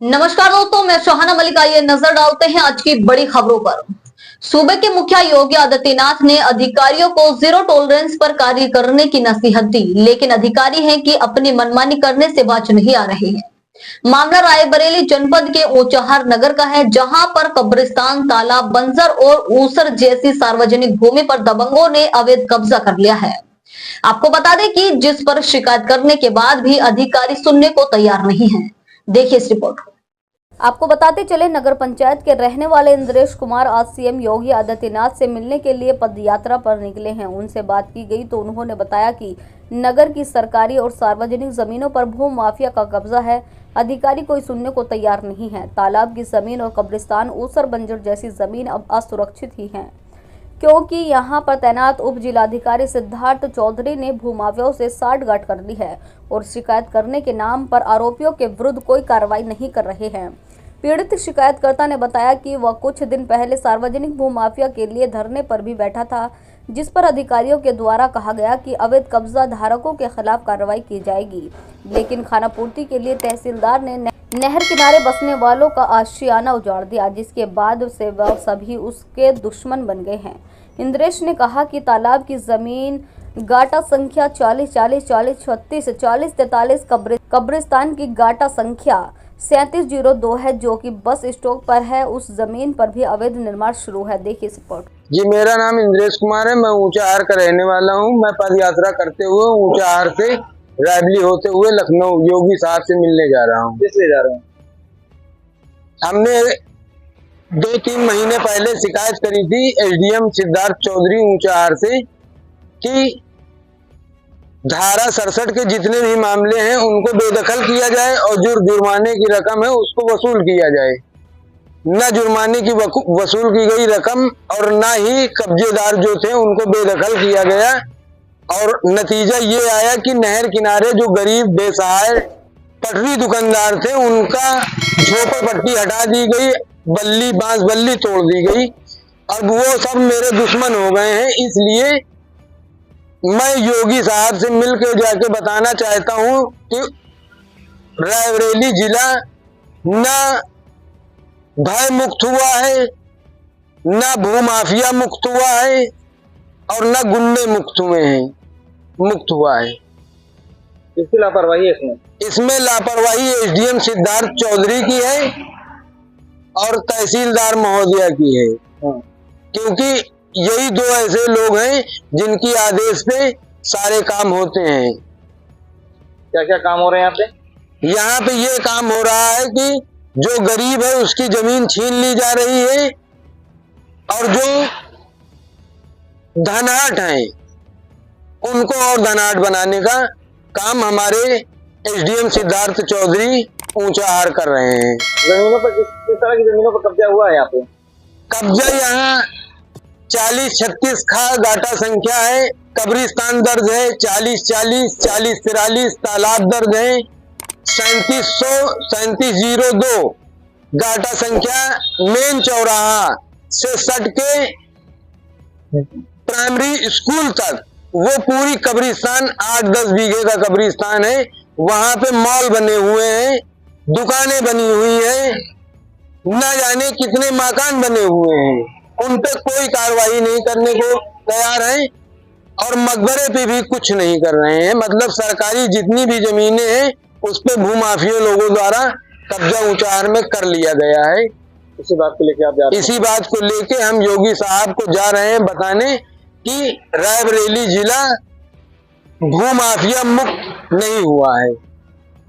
नमस्कार दोस्तों, मैं शहाना मलिक। आइए नजर डालते हैं आज की बड़ी खबरों पर। सूबे के मुखिया योगी आदित्यनाथ ने अधिकारियों को जीरो टॉलरेंस पर कार्य करने की नसीहत दी, लेकिन अधिकारी हैं कि अपनी मनमानी करने से बाज नहीं आ रहे हैं। मामला रायबरेली जनपद के ऊंचाहार नगर का है, जहां पर कब्रिस्तान, तालाब, बंजर और ऊसर जैसी सार्वजनिक भूमि पर दबंगों ने अवैध कब्जा कर लिया है। आपको बता दें कि जिस पर शिकायत करने के बाद भी अधिकारी सुनने को तैयार नहीं है। देखिए इस रिपोर्ट को। आपको बताते चले, नगर पंचायत के रहने वाले इंद्रेश कुमार आज सीएम योगी आदित्यनाथ से मिलने के लिए पदयात्रा पर निकले हैं। उनसे बात की गई तो उन्होंने बताया कि नगर की सरकारी और सार्वजनिक जमीनों पर भू माफिया का कब्जा है। अधिकारी कोई सुनने को तैयार नहीं है। तालाब की जमीन और कब्रिस्तान, ऊसर, बंजर जैसी जमीन अब असुरक्षित ही है, क्योंकि यहां पर तैनात उप जिलाधिकारी सिद्धार्थ चौधरी ने भूमाफियाओं से साठगांठ कर ली है और शिकायत करने के नाम पर आरोपियों के विरुद्ध कोई कार्रवाई नहीं कर रहे हैं। पीड़ित शिकायतकर्ता ने बताया कि वह कुछ दिन पहले सार्वजनिक भूमाफिया के लिए धरने पर भी बैठा था, जिस पर अधिकारियों के द्वारा कहा गया कि अवैध कब्जा धारकों के खिलाफ कार्रवाई की जाएगी, लेकिन खानापूर्ति के लिए तहसीलदार ने नहर किनारे बसने वालों का आशियाना उजाड़ दिया, जिसके बाद से वह सभी उसके दुश्मन बन गए हैं। इंद्रेश ने कहा कि तालाब की जमीन गाटा संख्या 40, 40, 40, 36, 40, 43, कब्रिस्तान की गाटा संख्या 3702 है, जो कि बस स्टॉप पर है। उस जमीन पर भी अवैध निर्माण शुरू है। देखिए रिपोर्ट। जी, मेरा नाम इंद्रेश कुमार है। मैं ऊंचाहार का रहने वाला हूं। मैं पदयात्रा करते हुए ऊंचाहार से रायबरेली होते हुए लखनऊ योगी साहब से मिलने जा रहा हूं। किस लिए जा रहे हैं? हमने 2-3 महीने पहले शिकायत करी थी एसडीएम सिद्धार्थ चौधरी ऊंचाहार से कि धारा 67 के जितने भी मामले हैं उनको बेदखल किया जाए और जो जुर्माने की रकम है उसको वसूल किया जाए। न जुर्माने की वसूल की गई रकम और न ही कब्जेदार जो थे उनको बेदखल किया गया, और नतीजा ये आया कि नहर किनारे जो गरीब बेसहाय पटरी दुकानदार थे उनका झोपड़पट्टी हटा दी गई, बांस बल्ली तोड़ दी गई। अब वो सब मेरे दुश्मन हो गए हैं। इसलिए मैं योगी साहब से मिलकर जाके बताना चाहता हूं कि रायबरेली जिला न भय मुक्त हुआ है, न भूमाफिया मुक्त हुआ है और न गुंडे मुक्त हुआ है। किसकी लापरवाही है इसमें लापरवाही एसडीएम सिद्धार्थ चौधरी की है और तहसीलदार महोदया की है, क्योंकि यही दो ऐसे लोग हैं जिनकी आदेश पे सारे काम होते हैं। क्या क्या काम हो रहे हैं यहाँ पे ये काम हो रहा है कि जो गरीब है उसकी जमीन छीन ली जा रही है, और जो धनहाट हैं उनको और धनहाट बनाने का काम हमारे एसडीएम सिद्धार्थ चौधरी ऊंचाहार कर रहे हैं। जमीनों पर किस तरह की जमीनों पर कब्जा हुआ है? यहाँ पे कब्जा यहाँ 40, 36 गाटा संख्या है, कब्रिस्तान दर्ज है 40, 40, 40, 43, तालाब दर्ज है 3702 गाटा संख्या मेन चौराहा से सट के प्राइमरी स्कूल तक वो पूरी कब्रिस्तान 8-10 बीघे का कब्रिस्तान है। वहां पे मॉल बने हुए हैं, दुकानें बनी हुई हैं, न जाने कितने मकान बने हुए हैं। उन पे कोई कार्रवाई नहीं करने को तैयार है और मकबरे पे भी कुछ नहीं कर रहे हैं। मतलब सरकारी जितनी भी जमीनें हैं उस पे भूमाफिया लोगों द्वारा कब्जा ऊंचाहार में कर लिया गया है। इसी बात को लेके आप जा रहे हैं? इसी बात को लेके हम योगी साहब को जा रहे हैं बताने कि रायबरेली जिला भूमाफिया मुक्त नहीं हुआ है।